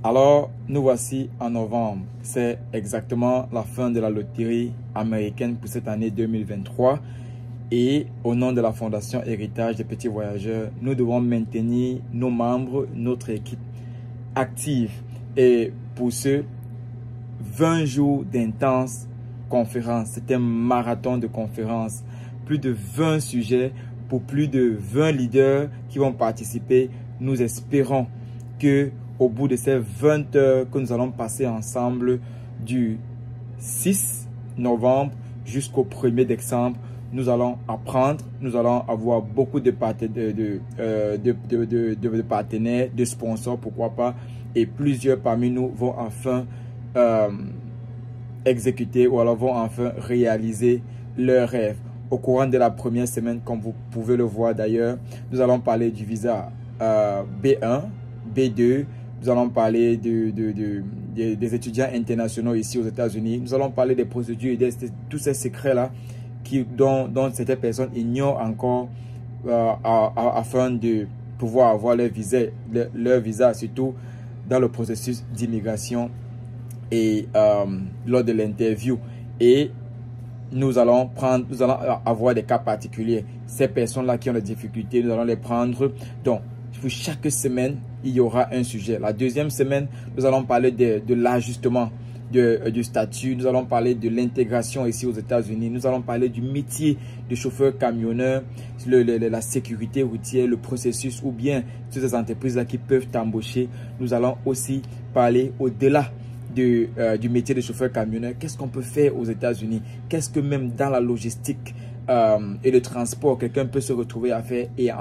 Alors, nous voici en novembre. C'est exactement la fin de la loterie américaine pour cette année 2023. Et au nom de la Fondation Héritage des Petits Voyageurs, nous devons maintenir nos membres, notre équipe active. Et pour ce 20 jours d'intenses conférences, c'est un marathon de conférences. Plus de 20 sujets pour plus de 20 leaders qui vont participer. Nous espérons que au bout de ces 20 heures que nous allons passer ensemble du 6 novembre jusqu'au 1er décembre, nous allons apprendre, nous allons avoir beaucoup de partenaires, de sponsors, pourquoi pas, et plusieurs parmi nous vont enfin exécuter ou alors vont enfin réaliser leurs rêves. Au courant de la première semaine, comme vous pouvez le voir d'ailleurs, nous allons parler du visa B1, B2, nous allons parler des étudiants internationaux ici aux États-Unis. Nous allons parler des procédures et de tous ces secrets-là dont certaines personnes ignorent encore afin de pouvoir avoir leur visa, surtout dans le processus d'immigration et lors de l'interview. Et nous allons avoir des cas particuliers. Ces personnes-là qui ont des difficultés, nous allons les prendre. Donc, pour chaque semaine, il y aura un sujet. La deuxième semaine, nous allons parler de l'ajustement du statut. Nous allons parler de l'intégration ici aux États-Unis. Nous allons parler du métier de chauffeur-camionneur, la sécurité routière, le processus ou bien toutes ces entreprises-là qui peuvent t'embaucher. Nous allons aussi parler au-delà du métier de chauffeur-camionneur. Qu'est-ce qu'on peut faire aux États-Unis? Qu'est-ce que même dans la logistique et le transport, quelqu'un peut se retrouver à faire et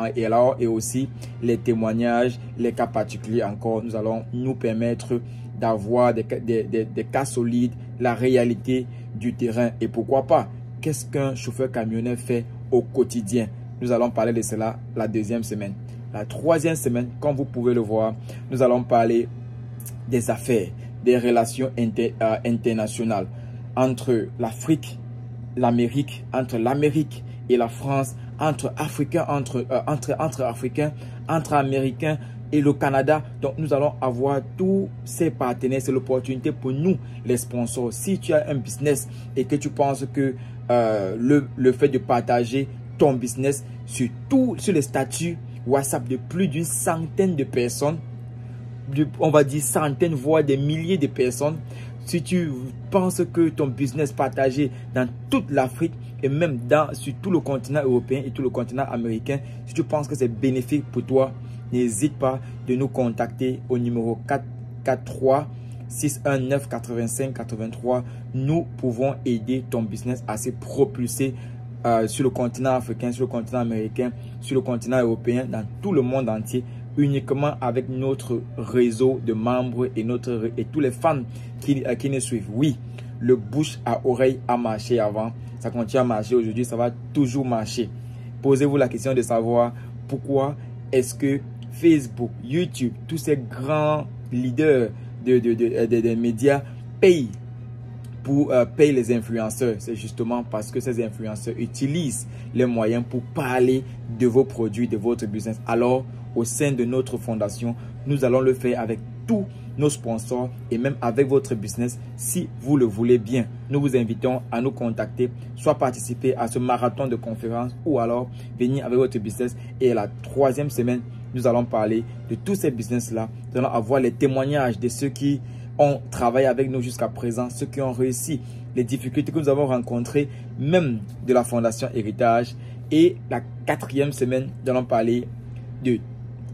aussi les témoignages, les cas particuliers encore. Nous allons nous permettre d'avoir des cas solides, la réalité du terrain et pourquoi pas, qu'est-ce qu'un chauffeur-camionneur fait au quotidien. Nous allons parler de cela la deuxième semaine. La troisième semaine, comme vous pouvez le voir, nous allons parler des affaires, des relations internationales entre l'Afrique, l'Amérique, entre l'Amérique et la France, entre Africains, entre Africains, entre Américains et le Canada. Donc, nous allons avoir tous ces partenaires. C'est l'opportunité pour nous, les sponsors. Si tu as un business et que tu penses que le fait de partager ton business sur les statuts WhatsApp de plus d'une centaine de personnes, on va dire centaines, voire des milliers de personnes, si tu penses que ton business partagé dans toute l'Afrique et même sur tout le continent européen et tout le continent américain, si tu penses que c'est bénéfique pour toi, n'hésite pas de nous contacter au numéro 443 619 85 83. Nous pouvons aider ton business à se propulser sur le continent africain, sur le continent américain, sur le continent européen, dans tout le monde entier, uniquement avec notre réseau de membres et tous les fans qui nous suivent. Oui, le bouche à oreille a marché avant, ça continue à marcher aujourd'hui, ça va toujours marcher. Posez-vous la question de savoir pourquoi est-ce que Facebook, YouTube, tous ces grands leaders des médias payent les influenceurs. C'est justement parce que ces influenceurs utilisent les moyens pour parler de vos produits, de votre business. Alors, au sein de notre fondation, nous allons le faire avec tous nos sponsors et même avec votre business si vous le voulez bien. Nous vous invitons à nous contacter, soit participer à ce marathon de conférences ou alors venir avec votre business. Et la troisième semaine, nous allons parler de tous ces business-là. Nous allons avoir les témoignages de ceux qui ont travaillé avec nous jusqu'à présent, ceux qui ont réussi, les difficultés que nous avons rencontrées, même de la Fondation Héritage. Et la quatrième semaine, nous allons parler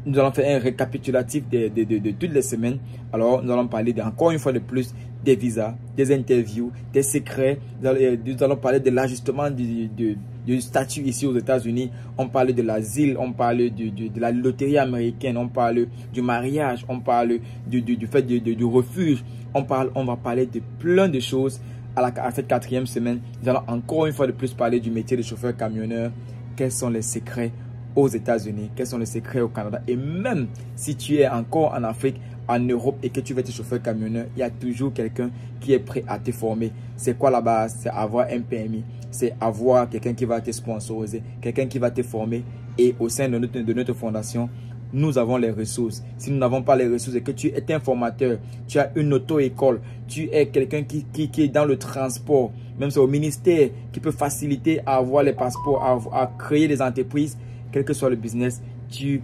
nous allons faire un récapitulatif de toutes les semaines. Alors, nous allons parler encore une fois de plus des visas, des interviews, des secrets. Nous allons parler de l'ajustement du statut ici aux États-Unis. On parle de l'asile, on parle de la loterie américaine, on parle du mariage, on parle du fait du refuge. On va parler de plein de choses à cette quatrième semaine. Nous allons encore une fois de plus parler du métier de chauffeur-camionneur. Quels sont les secrets aux États-Unis, quels sont les secrets au Canada. Et même si tu es encore en Afrique, en Europe et que tu veux être chauffeur-camionneur, il y a toujours quelqu'un qui est prêt à te former. C'est quoi la base? C'est avoir un permis, c'est avoir quelqu'un qui va te sponsoriser, quelqu'un qui va te former. Et au sein de notre fondation, nous avons les ressources. Si nous n'avons pas les ressources et que tu es un formateur, tu as une auto-école, tu es quelqu'un qui est dans le transport, même c'est au ministère qui peut faciliter à avoir les passeports, à créer des entreprises, quel que soit le business, tu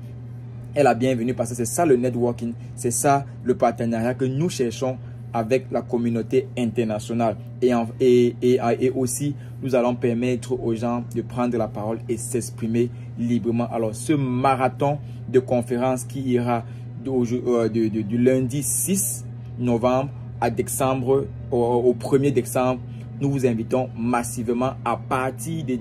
es la bienvenue parce que c'est ça le networking, c'est ça le partenariat que nous cherchons avec la communauté internationale. Et aussi, nous allons permettre aux gens de prendre la parole et s'exprimer librement. Alors, ce marathon de conférence qui ira du lundi 6 novembre à décembre, au 1er décembre, nous vous invitons massivement à partir de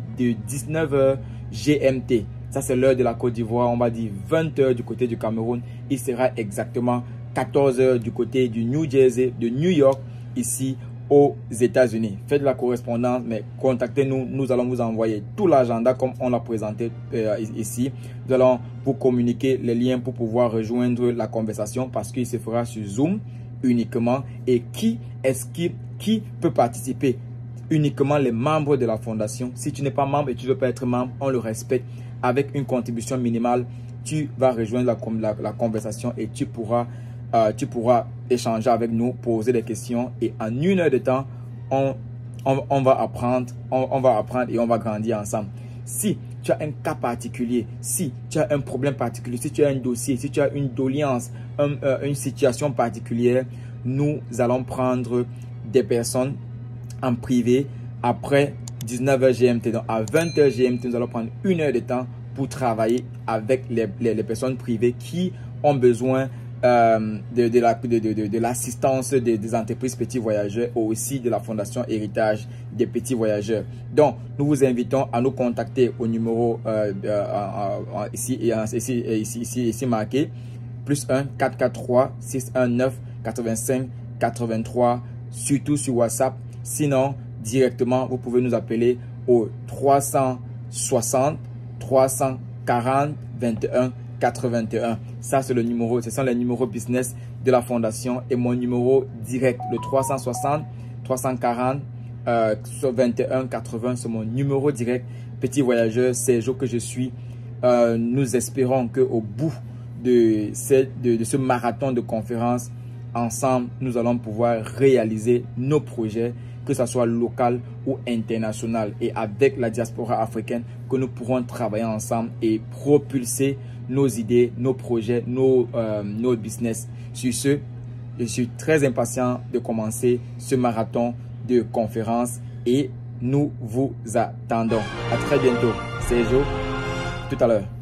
19h GMT. Ça, c'est l'heure de la Côte d'Ivoire. On va dire 20h du côté du Cameroun. Il sera exactement 14h du côté du New Jersey, de New York, ici aux États-Unis. Faites la correspondance, mais contactez-nous. Nous allons vous envoyer tout l'agenda comme on l'a présenté ici. Nous allons vous communiquer les liens pour pouvoir rejoindre la conversation parce qu'il se fera sur Zoom uniquement. Et qui peut participer? Uniquement les membres de la fondation. Si tu n'es pas membre et tu ne veux pas être membre, on le respecte. Avec une contribution minimale, tu vas rejoindre la conversation et tu pourras échanger avec nous, poser des questions et en 1 heure de temps, on va apprendre et on va grandir ensemble. Si tu as un cas particulier, si tu as un problème particulier, si tu as un dossier, si tu as une doléance, une situation particulière, nous allons prendre des personnes en privé après 19h GMT. Donc à 20h GMT, nous allons prendre 1 heure de temps pour travailler avec les personnes privées qui ont besoin de l'assistance des entreprises petits voyageurs, aussi de la fondation Héritage des petits voyageurs. Donc nous vous invitons à nous contacter au numéro ici marqué +1 443 619 85 83, surtout sur WhatsApp. Sinon directement vous pouvez nous appeler au 360 340 21 81. Ça, c'est le numéro, ce sont les numéros business de la fondation et mon numéro direct, le 360 340 21 80, c'est mon numéro direct. Petit voyageur, c'est jour que je suis. Nous espérons qu'au bout de ce marathon de conférences, ensemble, nous allons pouvoir réaliser nos projets, que ce soit local ou international, et avec la diaspora africaine, que nous pourrons travailler ensemble et propulser nos idées, nos projets, nos business. Sur ce, je suis très impatient de commencer ce marathon de conférences et nous vous attendons. À très bientôt. C'est Jo, tout à l'heure.